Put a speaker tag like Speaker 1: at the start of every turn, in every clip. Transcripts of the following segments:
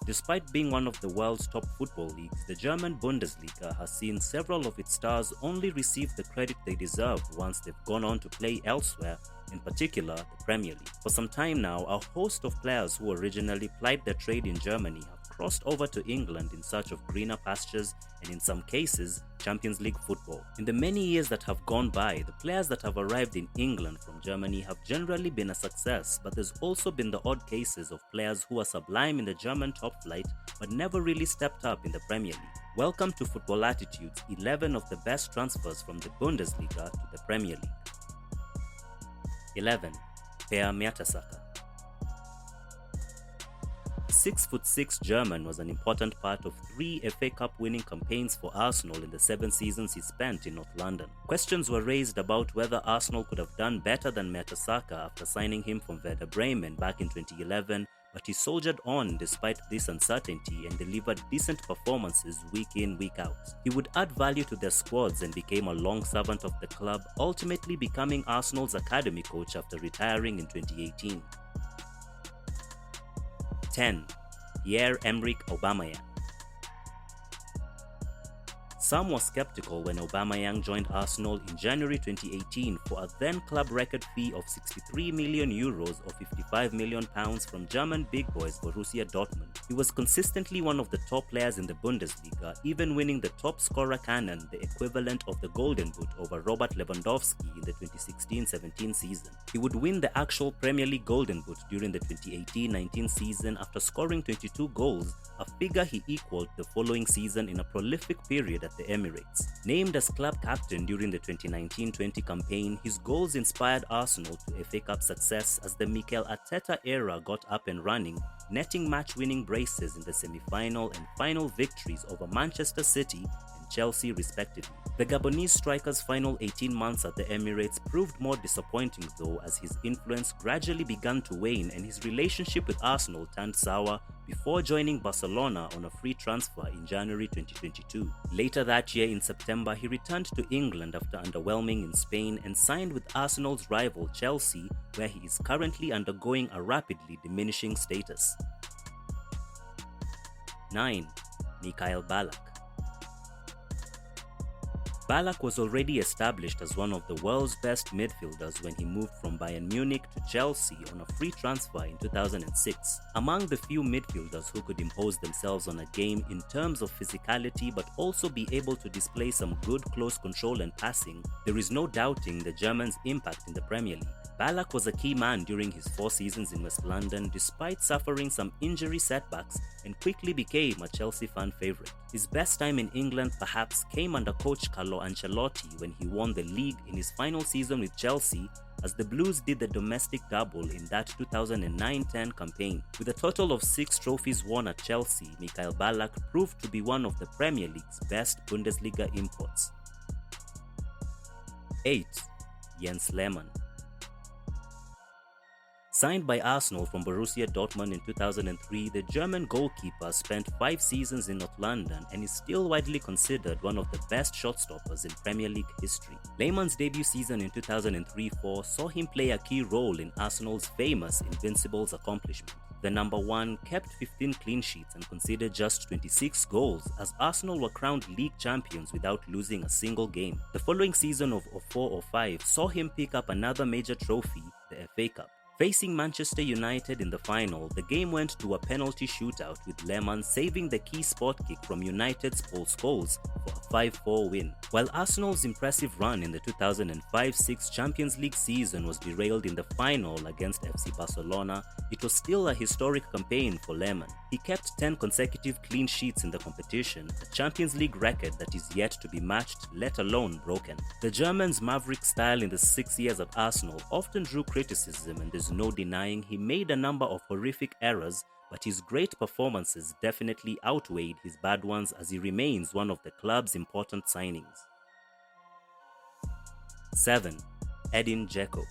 Speaker 1: Despite being one of the world's top football leagues, the German Bundesliga has seen several of its stars only receive the credit they deserve once they've gone on to play elsewhere, in particular the Premier League. For some time now, a host of players who originally plied their trade in Germany have crossed over to England in search of greener pastures and, in some cases, Champions League football. In the many years that have gone by, the players that have arrived in England from Germany have generally been a success, but there's also been the odd cases of players who are sublime in the German top flight but never really stepped up in the Premier League. Welcome to Football Attitude's 11 of the best transfers from the Bundesliga to the Premier League. 11. Per Mertesacker. The 6'6" German was an important part of 3 FA Cup winning campaigns for Arsenal in the 7 seasons he spent in North London. Questions were raised about whether Arsenal could have done better than Mertesacker after signing him from Werder Bremen back in 2011, but he soldiered on despite this uncertainty and delivered decent performances week in, week out. He would add value to their squads and became a long servant of the club, ultimately becoming Arsenal's academy coach after retiring in 2018. 10. Pierre-Emerick Aubameyang. Some were skeptical when Aubameyang joined Arsenal in January 2018 for a then club record fee of €63 million or £55 million from German big boys Borussia Dortmund. He was consistently one of the top players in the Bundesliga, even winning the top scorer canon, the equivalent of the Golden Boot, over Robert Lewandowski in the 2016-17 season. He would win the actual Premier League Golden Boot during the 2018-19 season after scoring 22 goals, a figure he equaled the following season in a prolific period at the Emirates. Named as club captain during the 2019-20 campaign, his goals inspired Arsenal to FA Cup success as the Mikel Arteta era got up and running, netting match-winning braces in the semi-final and final victories over Manchester City and Chelsea respectively. The Gabonese striker's final 18 months at the Emirates proved more disappointing though, as his influence gradually began to wane and his relationship with Arsenal turned sour before joining Barcelona on a free transfer in January 2022. Later that year in September, he returned to England after underwhelming in Spain and signed with Arsenal's rival Chelsea, where he is currently undergoing a rapidly diminishing status. 9. Mikael Ballack. Ballack was already established as one of the world's best midfielders when he moved from Bayern Munich to Chelsea on a free transfer in 2006. Among the few midfielders who could impose themselves on a game in terms of physicality but also be able to display some good close control and passing, there is no doubting the German's impact in the Premier League. Ballack was a key man during his 4 seasons in West London despite suffering some injury setbacks and quickly became a Chelsea fan favourite. His best time in England perhaps came under coach Carlo Ancelotti when he won the league in his final season with Chelsea, as the Blues did the domestic double in that 2009-10 campaign. With a total of 6 trophies won at Chelsea, Mikael Ballack proved to be one of the Premier League's best Bundesliga imports. 8. Jens Lehmann. Signed by Arsenal from Borussia Dortmund in 2003, the German goalkeeper spent 5 seasons in North London and is still widely considered one of the best shot-stoppers in Premier League history. Lehmann's debut season in 2003-04 saw him play a key role in Arsenal's famous Invincibles accomplishment. The number 1 kept 15 clean sheets and conceded just 26 goals as Arsenal were crowned league champions without losing a single game. The following season of 04-05 saw him pick up another major trophy, the FA Cup. Facing Manchester United in the final, the game went to a penalty shootout with Lehmann saving the key spot kick from United's Paul Scholes for a 5-4 win. While Arsenal's impressive run in the 2005-06 Champions League season was derailed in the final against FC Barcelona, it was still a historic campaign for Lehmann. He kept 10 consecutive clean sheets in the competition, a Champions League record that is yet to be matched, let alone broken. The German's maverick style in the 6 years at Arsenal often drew criticism, and there's no denying he made a number of horrific errors, but his great performances definitely outweighed his bad ones as he remains one of the club's important signings. 7. Edin Dzeko.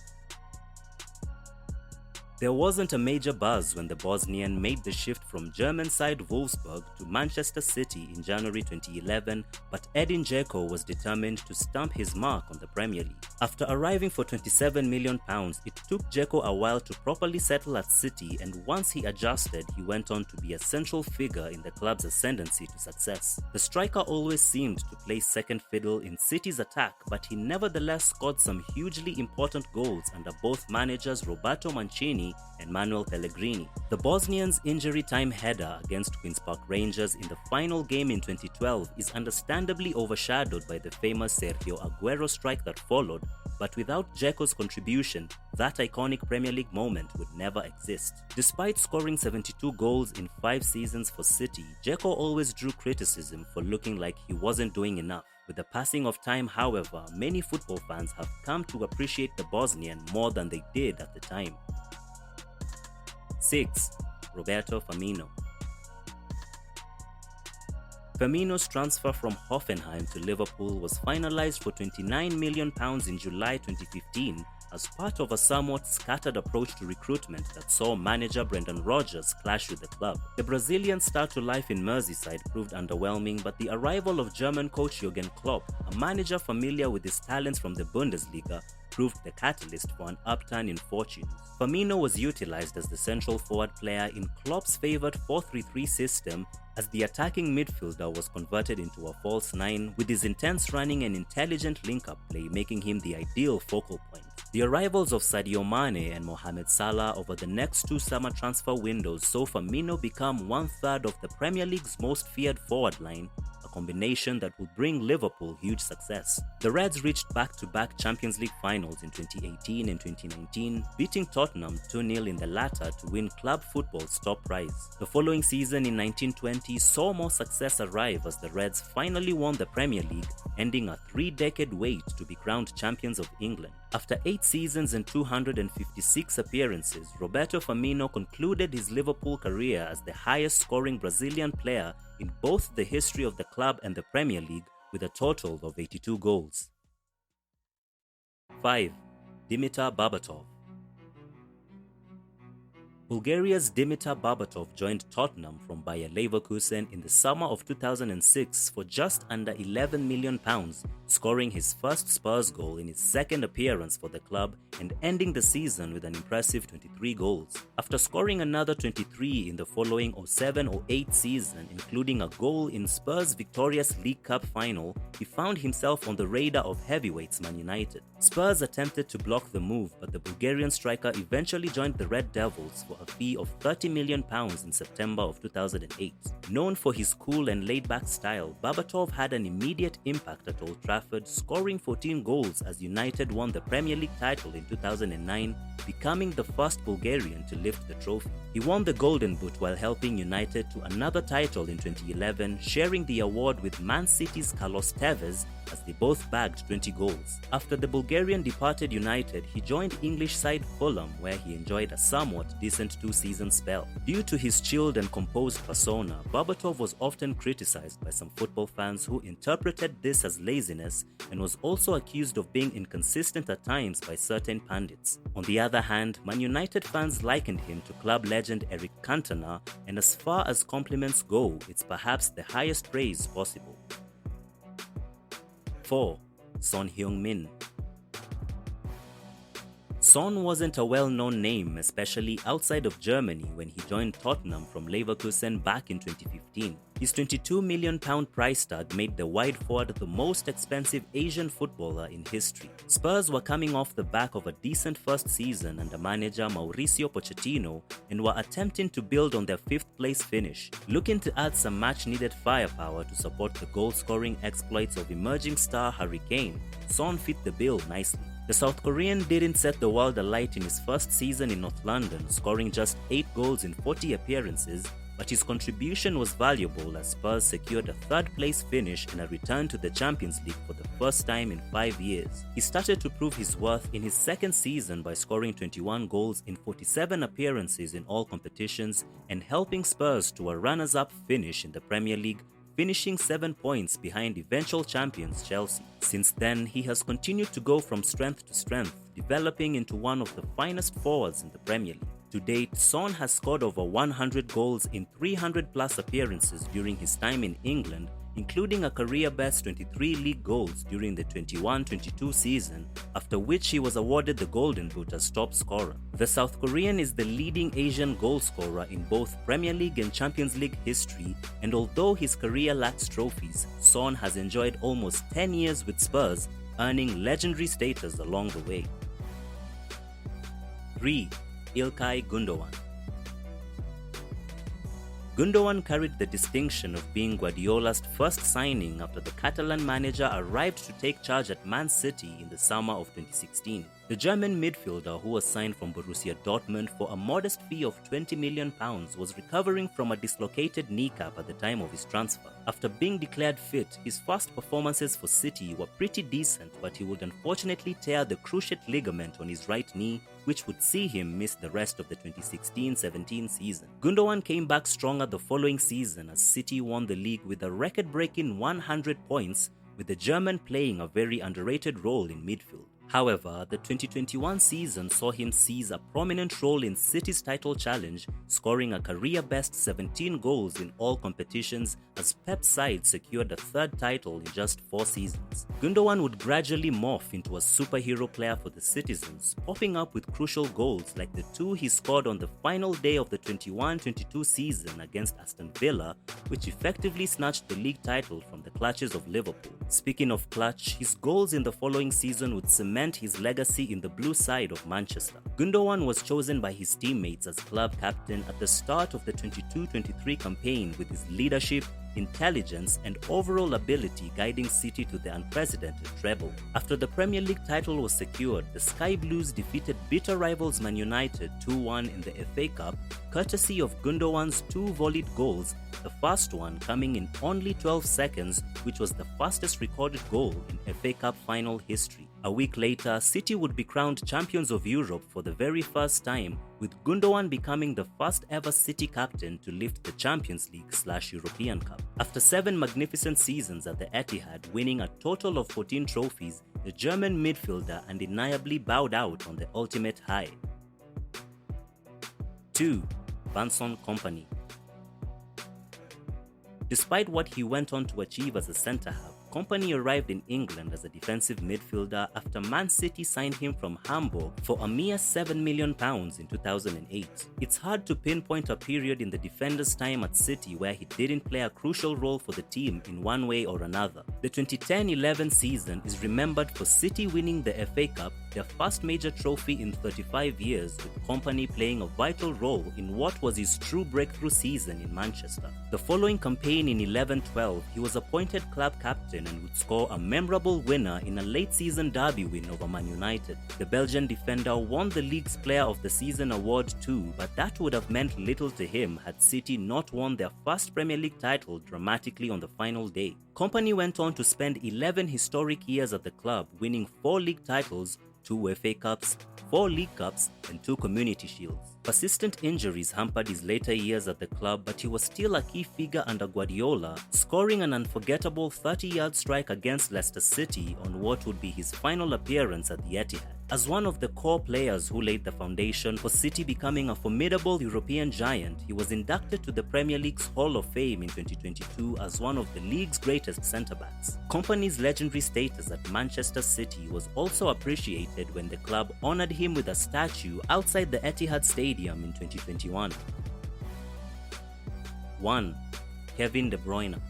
Speaker 1: There wasn't a major buzz when the Bosnian made the shift from German side Wolfsburg to Manchester City in January 2011, but Edin Dzeko was determined to stamp his mark on the Premier League. After arriving for £27 million, it took Dzeko a while to properly settle at City, and once he adjusted, he went on to be a central figure in the club's ascendancy to success. The striker always seemed to play second fiddle in City's attack, but he nevertheless scored some hugely important goals under both managers Roberto Mancini and Manuel Pellegrini. The Bosnians' injury time header against Queen's Park Rangers in the final game in 2012 is understandably overshadowed by the famous Sergio Aguero strike that followed, but without Dzeko's contribution, that iconic Premier League moment would never exist. Despite scoring 72 goals in 5 seasons for City, Dzeko always drew criticism for looking like he wasn't doing enough. With the passing of time, however, many football fans have come to appreciate the Bosnian more than they did at the time. 6. Roberto Firmino. Firmino's transfer from Hoffenheim to Liverpool was finalized for £29 million in July 2015 as part of a somewhat scattered approach to recruitment that saw manager Brendan Rodgers clash with the club. The Brazilian start to life in Merseyside proved underwhelming, but the arrival of German coach Jurgen Klopp, a manager familiar with his talents from the Bundesliga, proved the catalyst for an upturn in fortunes. Firmino was utilized as the central forward player in Klopp's favored 4-3-3 system, as the attacking midfielder was converted into a false nine, with his intense running and intelligent link-up play making him the ideal focal point. The arrivals of Sadio Mane and Mohamed Salah over the next 2 summer transfer windows saw Firmino become 1/3 of the Premier League's most feared forward line, a combination that will bring Liverpool huge success. The Reds reached back-to-back Champions League finals in 2018 and 2019, beating Tottenham 2-0 in the latter to win club football's top prize. The following season in 1920 saw more success arrive as the Reds finally won the Premier League, ending a 3-decade wait to be crowned champions of England. After 8 seasons and 256 appearances, Roberto Firmino concluded his Liverpool career as the highest-scoring Brazilian player in both the history of the club and the Premier League, with a total of 82 goals. 5. Dimitar Berbatov. Bulgaria's Dimitar Berbatov joined Tottenham from Bayer Leverkusen in the summer of 2006 for just under £11 million, scoring his first Spurs goal in his second appearance for the club and ending the season with an impressive 23 goals. After scoring another 23 in the following 07-08 season, including a goal in Spurs' victorious League Cup final, he found himself on the radar of heavyweights Man United. Spurs attempted to block the move, but the Bulgarian striker eventually joined the Red Devils for a fee of £30 million in September of 2008. Known for his cool and laid-back style, Berbatov had an immediate impact at Old Trafford, scoring 14 goals as United won the Premier League title in 2009, becoming the first Bulgarian to lift the trophy. He won the Golden Boot while helping United to another title in 2011, sharing the award with Man City's Carlos Tevez as they both bagged 20 goals. After the Bulgarian departed United, he joined English side Fulham, where he enjoyed a somewhat decent 2-season spell. Due to his chilled and composed persona, Berbatov was often criticized by some football fans who interpreted this as laziness, and was also accused of being inconsistent at times by certain pundits. On the other hand, Man United fans likened him to club legend Eric Cantona, and as far as compliments go, it's perhaps the highest praise possible. 4. Son Heung-min. Son wasn't a well-known name, especially outside of Germany, when he joined Tottenham from Leverkusen back in 2015. His £22 million price tag made the wide forward the most expensive Asian footballer in history. Spurs were coming off the back of a decent first season under manager Mauricio Pochettino and were attempting to build on their 5th place finish. Looking to add some much-needed firepower to support the goal-scoring exploits of emerging star Harry Kane, Son fit the bill nicely. The South Korean didn't set the world alight in his first season in North London, scoring just 8 goals in 40 appearances, but his contribution was valuable as Spurs secured a 3rd place finish and a return to the Champions League for the first time in 5 years. He started to prove his worth in his second season by scoring 21 goals in 47 appearances in all competitions and helping Spurs to a runners-up finish in the Premier League, finishing 7 points behind eventual champions Chelsea. Since then, he has continued to go from strength to strength, developing into one of the finest forwards in the Premier League. To date, Son has scored over 100 goals in 300-plus appearances during his time in England, including a career-best 23 league goals during the 21-22 season, after which he was awarded the Golden Boot as top scorer. The South Korean is the leading Asian goal scorer in both Premier League and Champions League history, and although his career lacks trophies, Son has enjoyed almost 10 years with Spurs, earning legendary status along the way. 3. İlkay Gündoğan. Gündoğan carried the distinction of being Guardiola's first signing after the Catalan manager arrived to take charge at Man City in the summer of 2016. The German midfielder, who was signed from Borussia Dortmund for a modest fee of £20 million, was recovering from a dislocated kneecap at the time of his transfer. After being declared fit, his first performances for City were pretty decent, but he would unfortunately tear the cruciate ligament on his right knee, which would see him miss the rest of the 2016-17 season. Gündoğan came back stronger the following season as City won the league with a record-breaking 100 points, with the German playing a very underrated role in midfield. However, the 2021 season saw him seize a prominent role in City's title challenge, scoring a career-best 17 goals in all competitions as Pep's side secured a third title in just 4 seasons. Gündoğan would gradually morph into a superhero player for the citizens, popping up with crucial goals like the 2 he scored on the final day of the 21-22 season against Aston Villa, which effectively snatched the league title from the clutches of Liverpool. Speaking of clutch, his goals in the following season would cement his legacy in the blue side of Manchester. Gündoğan was chosen by his teammates as club captain at the start of the 22-23 campaign, with his leadership, intelligence and overall ability guiding City to the unprecedented treble. After the Premier League title was secured, the Sky Blues defeated bitter rivals Man United 2-1 in the FA Cup, courtesy of Gündoğan's 2 volleyed goals, the first one coming in only 12 seconds, which was the fastest recorded goal in FA Cup final history. A week later, City would be crowned champions of Europe for the very first time, with Gündoğan becoming the first ever City captain to lift the Champions League/European Cup. After 7 magnificent seasons at the Etihad, winning a total of 14 trophies, the German midfielder undeniably bowed out on the ultimate high. 2. Vincent Kompany. Despite what he went on to achieve as a centre-half, Kompany arrived in England as a defensive midfielder after Man City signed him from Hamburg for a mere £7 million in 2008. It's hard to pinpoint a period in the defender's time at City where he didn't play a crucial role for the team in one way or another. The 2010-11 season is remembered for City winning the FA Cup, their first major trophy in 35 years, with Kompany playing a vital role in what was his true breakthrough season in Manchester. The following campaign in 11-12, he was appointed club captain and would score a memorable winner in a late-season derby win over Man United. The Belgian defender won the league's Player of the Season award too, but that would have meant little to him had City not won their first Premier League title dramatically on the final day. Kompany went on to spend 11 historic years at the club, winning 4 league titles, 2 FA Cups, 4 League Cups and 2 Community Shields. Persistent injuries hampered his later years at the club, but he was still a key figure under Guardiola, scoring an unforgettable 30-yard strike against Leicester City on what would be his final appearance at the Etihad. As one of the core players who laid the foundation for City becoming a formidable European giant, he was inducted to the Premier League's Hall of Fame in 2022 as one of the league's greatest centre-backs. Kompany's legendary status at Manchester City was also appreciated when the club honoured him with a statue outside the Etihad Stadium in 2021. 1. Kevin De Bruyne.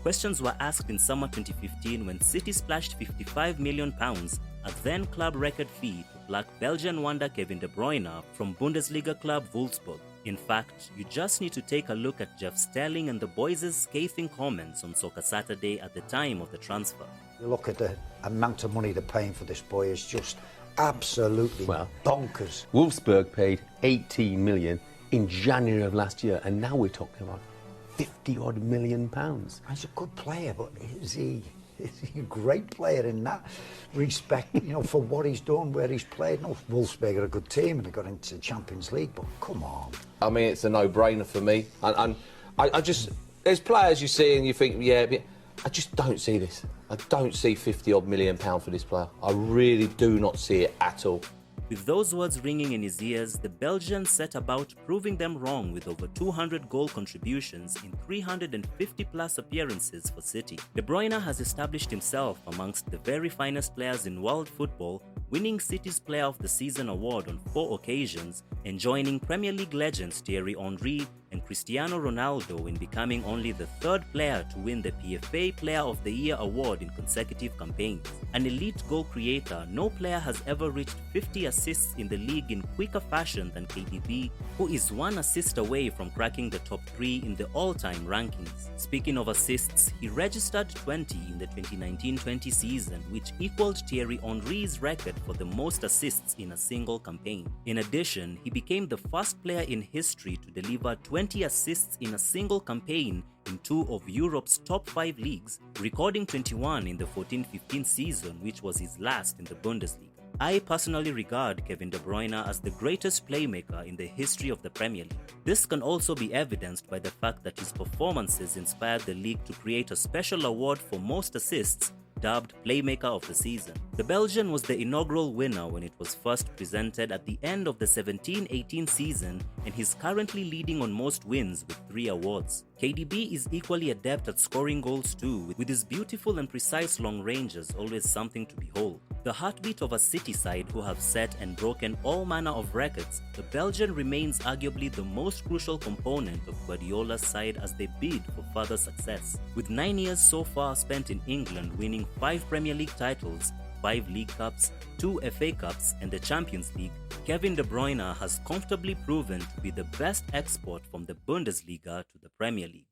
Speaker 1: Questions were asked in summer 2015 when City splashed £55 million, a then club record fee, to pluck Belgian wonder Kevin De Bruyne from Bundesliga club Wolfsburg. In fact, you just need to take a look at Jeff Sterling and the boys' scathing comments on Soccer Saturday at the time of the transfer.
Speaker 2: You look at the amount of money they're paying for this boy, is just absolutely bonkers.
Speaker 3: Wolfsburg paid 18 million in January of last year, and now we're talking about 50-odd million pounds.
Speaker 2: He's a good player, but is he a great player in that respect, for what he's done, where he's played? No, Wolfsburg are a good team and they got into the Champions League, but come on.
Speaker 4: I mean, it's a no-brainer for me. And I just, there's players you see and you think, yeah, I just don't see this. I don't see £50-odd million for this player. I really do not see it at all.
Speaker 1: With those words ringing in his ears, the Belgian set about proving them wrong with over 200 goal contributions in 350-plus appearances for City. De Bruyne has established himself amongst the very finest players in world football, winning City's Player of the Season award on 4 occasions and joining Premier League legends Thierry Henry and Cristiano Ronaldo in becoming only the 3rd player to win the PFA Player of the Year award in consecutive campaigns. An elite goal creator, no player has ever reached 50 assists in the league in quicker fashion than KDB, who is 1 assist away from cracking the top 3 in the all-time rankings. Speaking of assists, he registered 20 in the 2019-20 season, which equaled Thierry Henry's record for the most assists in a single campaign. In addition, he became the first player in history to deliver 20 assists in a single campaign in 2 of Europe's top 5 leagues, recording 21 in the 14-15 season, which was his last in the Bundesliga. I personally regard Kevin De Bruyne as the greatest playmaker in the history of the Premier League. This can also be evidenced by the fact that his performances inspired the league to create a special award for most assists, dubbed Playmaker of the Season. The Belgian was the inaugural winner when it was first presented at the end of the 17-18 season, and he's currently leading on most wins with 3 awards. KDB is equally adept at scoring goals too, with his beautiful and precise long ranges always something to behold. The heartbeat of a City side who have set and broken all manner of records, the Belgian remains arguably the most crucial component of Guardiola's side as they bid for further success. With 9 years so far spent in England winning 5 Premier League titles, 5 League Cups, 2 FA Cups and the Champions League, Kevin De Bruyne has comfortably proven to be the best export from the Bundesliga to the Premier League.